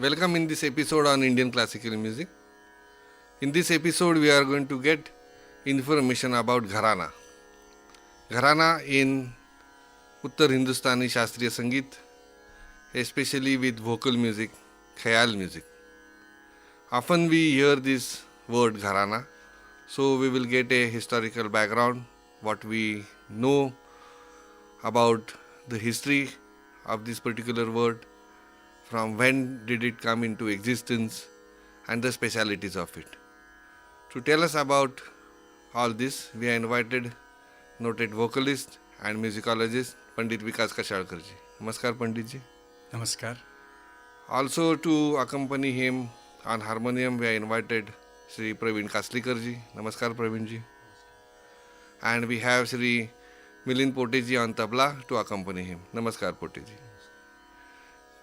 Welcome in this episode on Indian classical music. In this episode, we are going to get information about Gharana. Gharana in Uttar Hindustani Shastriya Sangeet, especially with vocal music, Khayal music. Often we hear this word Gharana, so we will get a historical background, what we know about the history of this particular word, from when did it come into existence, and the specialities of it. To tell us about all this, we are invited noted vocalist and musicologist Pandit Vikas Kashalkar ji. Namaskar Pandit ji. Namaskar. Also to accompany him on harmonium, we are invited Sri Praveen Kaslikar ji. Namaskar Praveen ji. And we have Sri Milind Pote ji on tabla to accompany him. Namaskar Pote ji.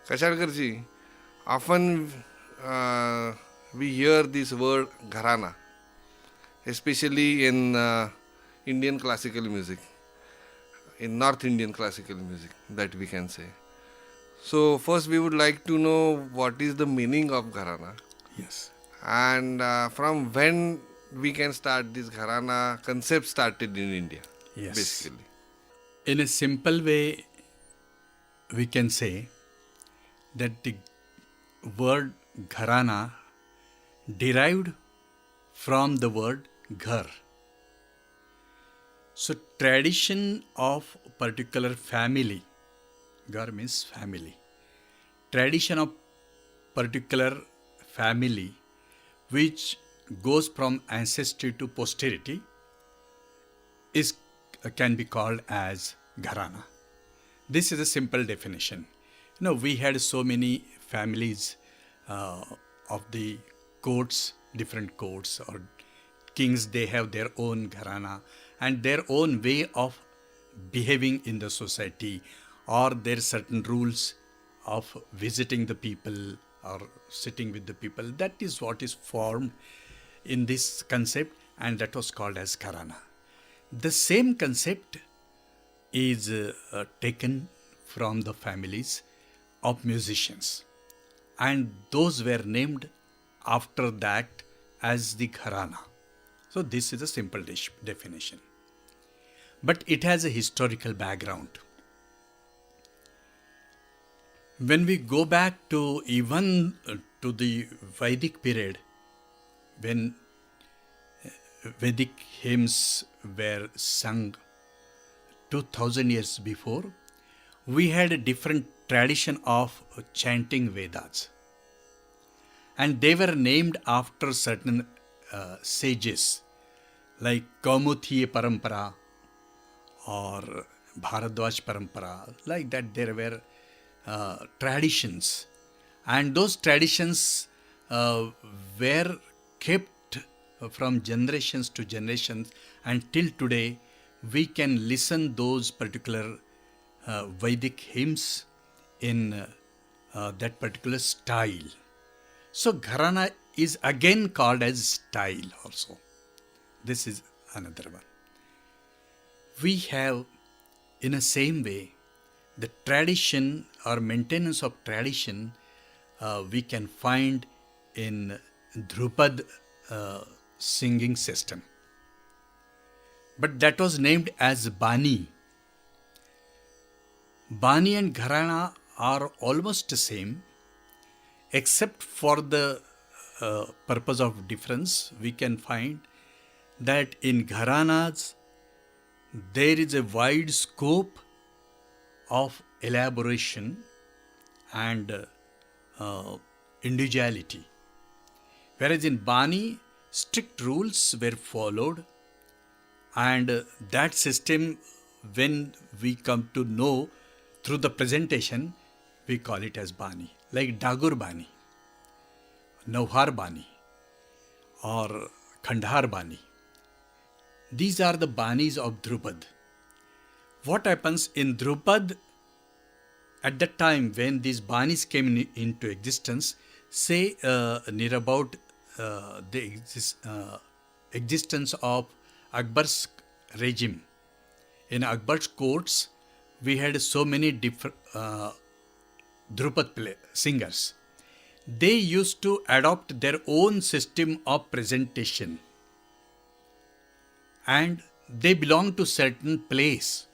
Kashalkar ji, often we hear this word Gharana, especially in Indian classical music, in North Indian classical music, that we can say. So first we would like to know what is the meaning of Gharana. Yes. And from when we can start this Gharana concept started in India, Yes. basically. In a simple way, we can say that the word Gharana derived from the word Ghar. So tradition of particular family, Ghar means family. Tradition of particular family which goes from ancestry to posterity is can be called as Gharana. This is a simple definition. We had so many families of the courts, different courts or kings, they have their own Gharana and their own way of behaving in the society, or their certain rules of visiting the people or sitting with the people. That is what is formed in this concept, and that was called as Gharana. The same concept is taken from the families of musicians, and those were named after that as the Gharana. So this is a simple definition, but it has a historical background. When we go back to even to the Vedic period, when Vedic hymns were sung 2000 years before, we had a different tradition of chanting Vedas. And they were named after certain sages like Kaumuthiya Parampara or Bharadwaj Parampara. Like that, there were traditions. And those traditions were kept from generations to generations, and till today we can listen those particular Vedic hymns in that particular style. So Gharana is again called as style also. This is another one. We have, in a same way, the tradition or maintenance of tradition we can find in Dhrupad singing system. But that was named as Bani. Bani and Gharana are almost the same, except for the purpose of difference. We can find that in Gharanas there is a wide scope of elaboration and individuality, whereas in Bani strict rules were followed, and that system, when we come to know through the presentation, we call it as Bani, like Dagur Bani, Nauhar Bani, or Khandhar Bani. These are the Banis of Dhrupad. What happens in Dhrupad at that time when these Banis came into existence, say near about the existence of Akbar's regime. In Akbar's courts, we had so many different Dhrupad singers. they used to adopt their own system of presentation, and they belong to certain place,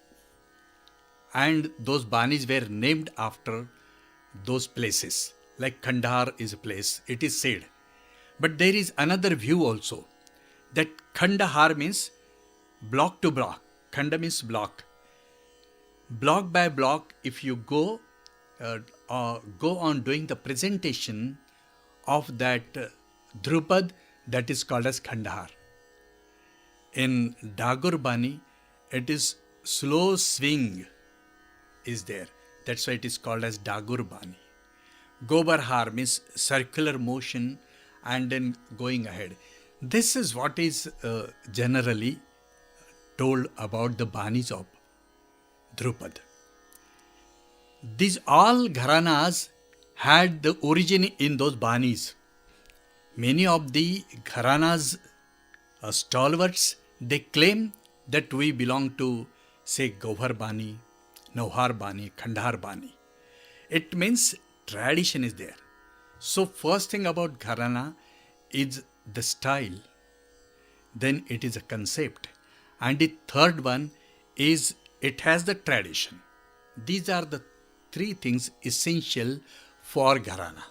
and those banis were named after those places. Like Kandahar is a place, it is said. But there is another view also, that Kandahar means block to block. Khanda means block. Block by block, if you go on doing the presentation of that Drupad, that is called as Kandahar. In Dagur Bani, it is slow swing is there. That's why it is called as Dagur Bani. Gobar Har means circular motion and then going ahead. This is what is generally told about the Banis of Drupad. These all Gharanas had the origin in those Banis. Many of the Gharanas stalwarts, they claim that we belong to, say, Gauhar Bani, Nauhar Bani, Kandahar Bani. It means tradition is there. So first thing about Gharana is the style, then it is a concept, and the third one is it has the tradition. These are the three things essential for Gharana.